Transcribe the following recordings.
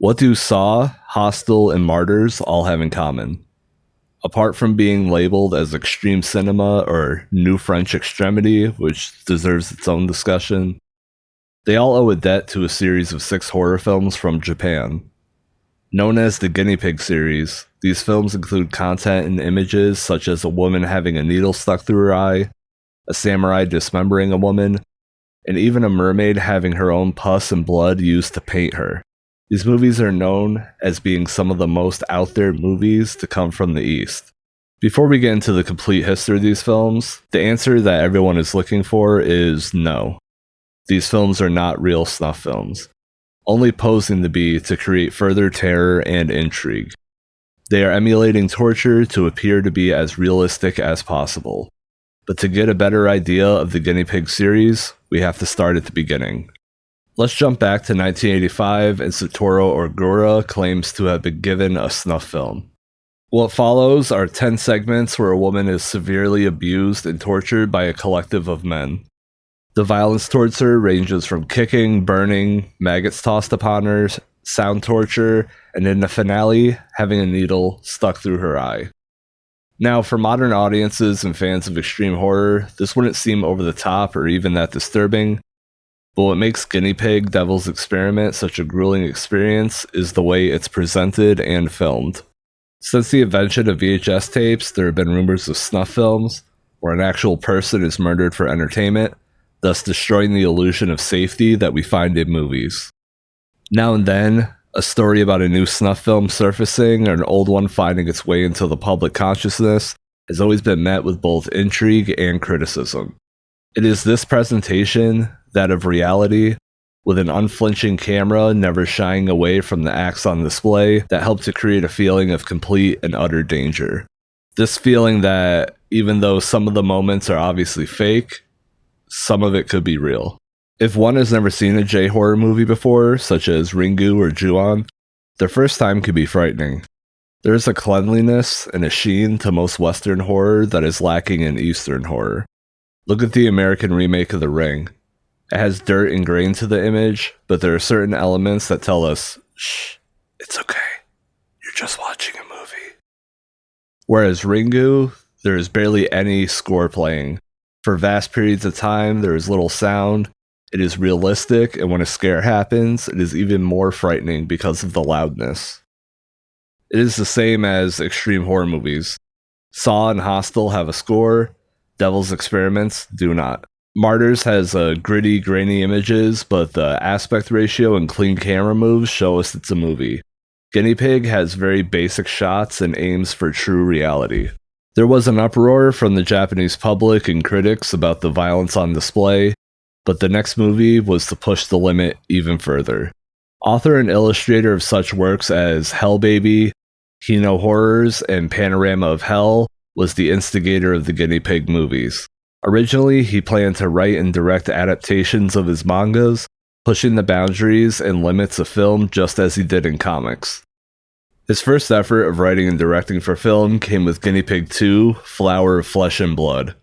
What do Saw, Hostel, and Martyrs all have in common? Apart from being labeled as extreme cinema or new French Extremity, which deserves its own discussion, they all owe a debt to a series of 6 horror films from Japan. Known as the Guinea Pig series, these films include content and images such as a woman having a needle stuck through her eye, a samurai dismembering a woman, and even a mermaid having her own pus and blood used to paint her. These movies are known as being some of the most out there movies to come from the East. Before we get into the complete history of these films, the answer that everyone is looking for is no. These films are not real snuff films, only posing to be to create further terror and intrigue. They are emulating torture to appear to be as realistic as possible. But to get a better idea of the Guinea Pig series, we have to start at the beginning. Let's jump back to 1985 and Satoru Ogura claims to have been given a snuff film. What follows are 10 segments where a woman is severely abused and tortured by a collective of men. The violence towards her ranges from kicking, burning, maggots tossed upon her, sound torture, and in the finale, having a needle stuck through her eye. Now, for modern audiences and fans of extreme horror, this wouldn't seem over the top or even that disturbing, but what makes Guinea Pig Devil's Experiment such a grueling experience is the way it's presented and filmed. Since the invention of VHS tapes, there have been rumors of snuff films, where an actual person is murdered for entertainment, thus destroying the illusion of safety that we find in movies. Now and then, a story about a new snuff film surfacing or an old one finding its way into the public consciousness has always been met with both intrigue and criticism. It is this presentation, that of reality, with an unflinching camera never shying away from the acts on display, that helped to create a feeling of complete and utter danger. This feeling that, even though some of the moments are obviously fake, some of it could be real. If one has never seen a J-horror movie before, such as Ringu or Ju-on, their first time could be frightening. There is a cleanliness and a sheen to most Western horror that is lacking in Eastern horror. Look at the American remake of The Ring. It has dirt ingrained to the image, but there are certain elements that tell us, shh, it's okay, you're just watching a movie. Whereas Ringu, there is barely any score playing. For vast periods of time, there is little sound. It is realistic, and when a scare happens, it is even more frightening because of the loudness. It is the same as extreme horror movies. Saw and Hostel have a score, Devil's Experiments do not. Martyrs has gritty, grainy images, but the aspect ratio and clean camera moves show us it's a movie. Guinea Pig has very basic shots and aims for true reality. There was an uproar from the Japanese public and critics about the violence on display, but the next movie was to push the limit even further. Author and illustrator of such works as Hell Baby, Hino Horrors, and Panorama of Hell was the instigator of the Guinea Pig movies. Originally, he planned to write and direct adaptations of his mangas, pushing the boundaries and limits of film just as he did in comics. His first effort of writing and directing for film came with Guinea Pig 2, Flower of Flesh and Blood.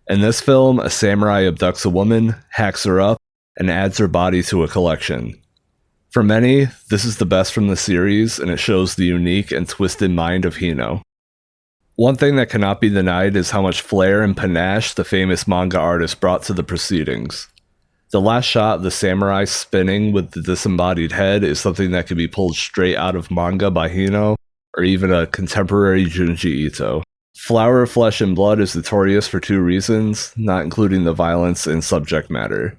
In this film, a samurai abducts a woman, hacks her up, and adds her body to a collection. For many, this is the best from the series, and it shows the unique and twisted mind of Hino. One thing that cannot be denied is how much flair and panache the famous manga artist brought to the proceedings. The last shot of the samurai spinning with the disembodied head is something that could be pulled straight out of manga by Hino, or even a contemporary Junji Ito. Flower of Flesh and Blood is notorious for 2 reasons, not including the violence and subject matter.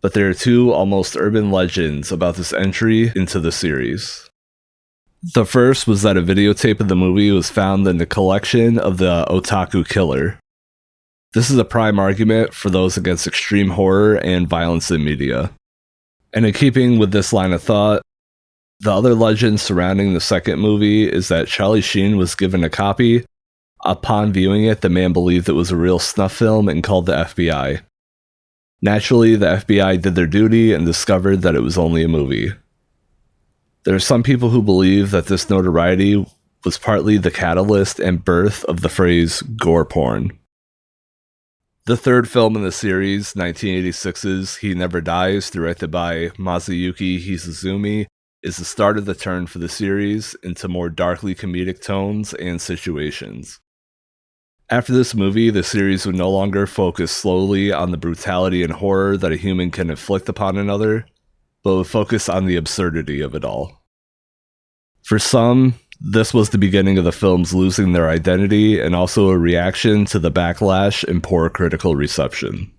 But there are 2 almost urban legends about this entry into the series. The first was that a videotape of the movie was found in the collection of the Otaku Killer. This is a prime argument for those against extreme horror and violence in media. And in keeping with this line of thought, the other legend surrounding the second movie is that Charlie Sheen was given a copy. Upon viewing it, the man believed it was a real snuff film and called the FBI. Naturally, the FBI did their duty and discovered that it was only a movie. There are some people who believe that this notoriety was partly the catalyst and birth of the phrase gore porn. The third film in the series, 1986's He Never Dies, directed by Masayuki Hisazumi, is the start of the turn for the series into more darkly comedic tones and situations. After this movie, the series would no longer focus solely on the brutality and horror that a human can inflict upon another, but would focus on the absurdity of it all. For some, this was the beginning of the films losing their identity and also a reaction to the backlash and poor critical reception.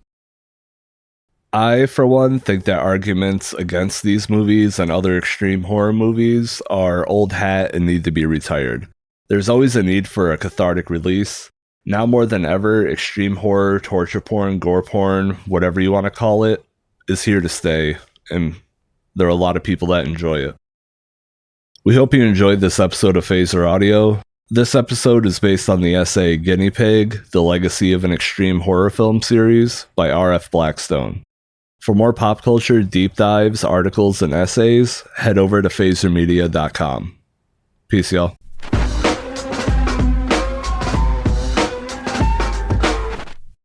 I, for one, think that arguments against these movies and other extreme horror movies are old hat and need to be retired. There's always a need for a cathartic release. Now more than ever, extreme horror, torture porn, gore porn, whatever you want to call it, is here to stay, and there are a lot of people that enjoy it. We hope you enjoyed this episode of PHASR Audio. This episode is based on the essay Guinea Pig, The Legacy of an Extreme Horror Film Series by R.F. Blackstone. For more pop culture deep dives, articles, and essays, head over to phasrmedia.com. Peace, y'all.